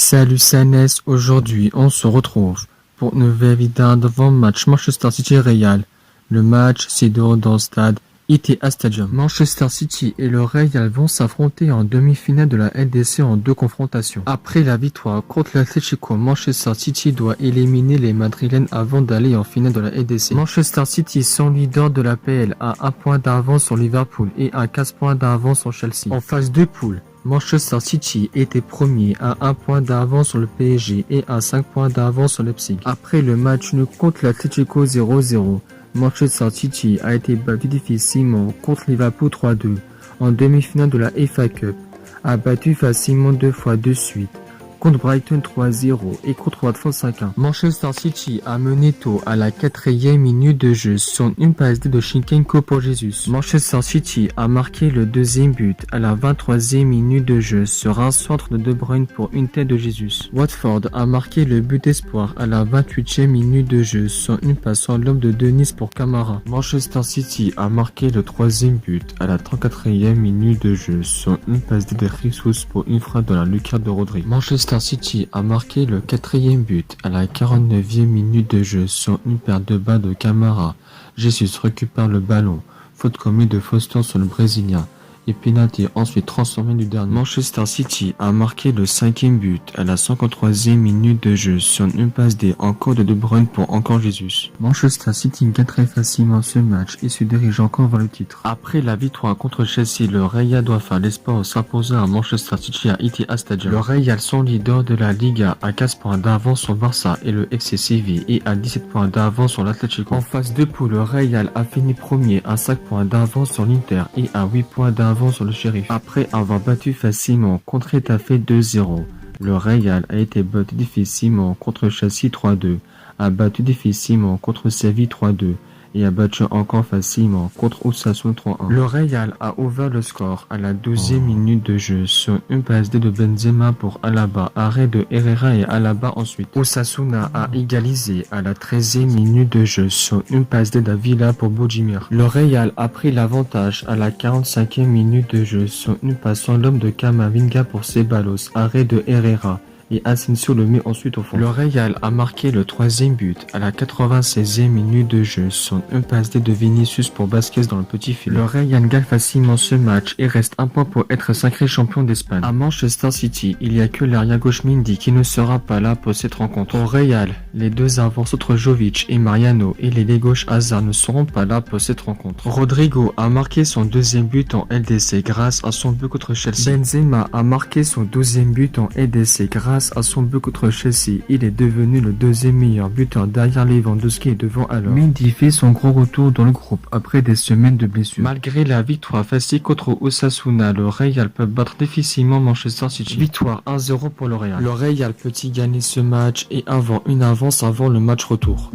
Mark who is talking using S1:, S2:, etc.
S1: Salut Sanes, aujourd'hui on se retrouve pour une nouvelle vidéo d'avant-match Manchester City-Real. Le match se déroule dans le stade ITA Stadium. Manchester City et le Real vont s'affronter en demi-finale de la LDC en deux confrontations. Après la victoire contre l'Atlético, Manchester City doit éliminer les Madrilènes avant d'aller en finale de la LDC. Manchester City sont leaders de la PL à 1 point d'avance sur Liverpool et à 15 points d'avance sur Chelsea. En phase de poule, Manchester City était premier à 1 point d'avance sur le PSG et à 5 points d'avance sur Leipzig. Après le match nul contre l'Atlético 0-0, Manchester City a été battu difficilement contre Liverpool 3-2 en demi-finale de la FA Cup, a battu facilement 2 fois de suite contre Brighton 3-0 et contre Watford 5-1. Manchester City a mené tôt à la 4e minute de jeu sur une passe de Zinchenko pour Jesus. Manchester City a marqué le deuxième but à la 23e minute de jeu sur un centre de De Bruyne pour une tête de Jesus. Watford a marqué le but d'espoir à la 28e minute de jeu sur une passe en lobe de Dennis pour Camara. Manchester City a marqué le troisième but à la 34e minute de jeu sur une passe de Jesus pour une frappe de la lucarne de Rodri. Manchester City a marqué le quatrième but à la 49e minute de jeu sur une paire de bas de Camara. Jesus récupère le ballon, faute commise de Foster sur le Brésilien et pénalty ensuite transformé du dernier. Manchester City a marqué le cinquième but à la 53e minute de jeu sur une passe D encore de De Bruyne pour encore Jesus. Manchester City gagne très facilement ce match et se dirige encore vers le titre. Après la victoire contre Chelsea, le Real doit faire l'espoir de s'imposer à Manchester City à ITA Stadium. Le Real sont leader de la Liga à 15 points d'avance sur Barça et le FC Séville et à 17 points d'avance sur l'Atlético. En phase de poule, le Real a fini premier à 5 points d'avance sur l'Inter et à 8 points d'avance sur le Sheriff. Après avoir battu facilement contre Getafe 2-0, le Real a été battu difficilement contre Chelsea 3-2, a battu difficilement contre Séville 3-2 et a battu encore facilement contre Osasuna 3-1. Le Real a ouvert le score à la 12e minute de jeu sur une passe D de Benzema pour Alaba, arrêt de Herrera et Alaba ensuite. Osasuna a égalisé à la 13e minute de jeu sur une passe D d'Avila pour Budimir. Le Real a pris l'avantage à la 45e minute de jeu sur une passe en l'homme de Camavinga pour Ceballos, arrêt de Herrera. Et Asensio le met ensuite au fond. Le Real a marqué le troisième but à la 96e minute de jeu sur une passe D de Vinicius pour Vasquez dans le petit filet. Le Real gagne facilement ce match et reste un point pour être sacré champion d'Espagne. À Manchester City, il n'y a que l'arrière gauche Mendy qui ne sera pas là pour cette rencontre. Au Real, les deux avants entre Jovic et Mariano et l'ailier gauche Hazard ne seront pas là pour cette rencontre. Rodrigo a marqué son deuxième but en LDC grâce à son but contre Chelsea. Benzema a marqué son 12e but en LDC grâce à son but contre Chelsea. Il est devenu le deuxième meilleur buteur derrière Lewandowski et devant alors. Mendy fait son gros retour dans le groupe après des semaines de blessures. Malgré la victoire facile contre Osasuna, le Real peut battre difficilement Manchester City. Victoire 1-0 pour le Real. Le Real peut-il gagner ce match et avoir une avance avant le match retour?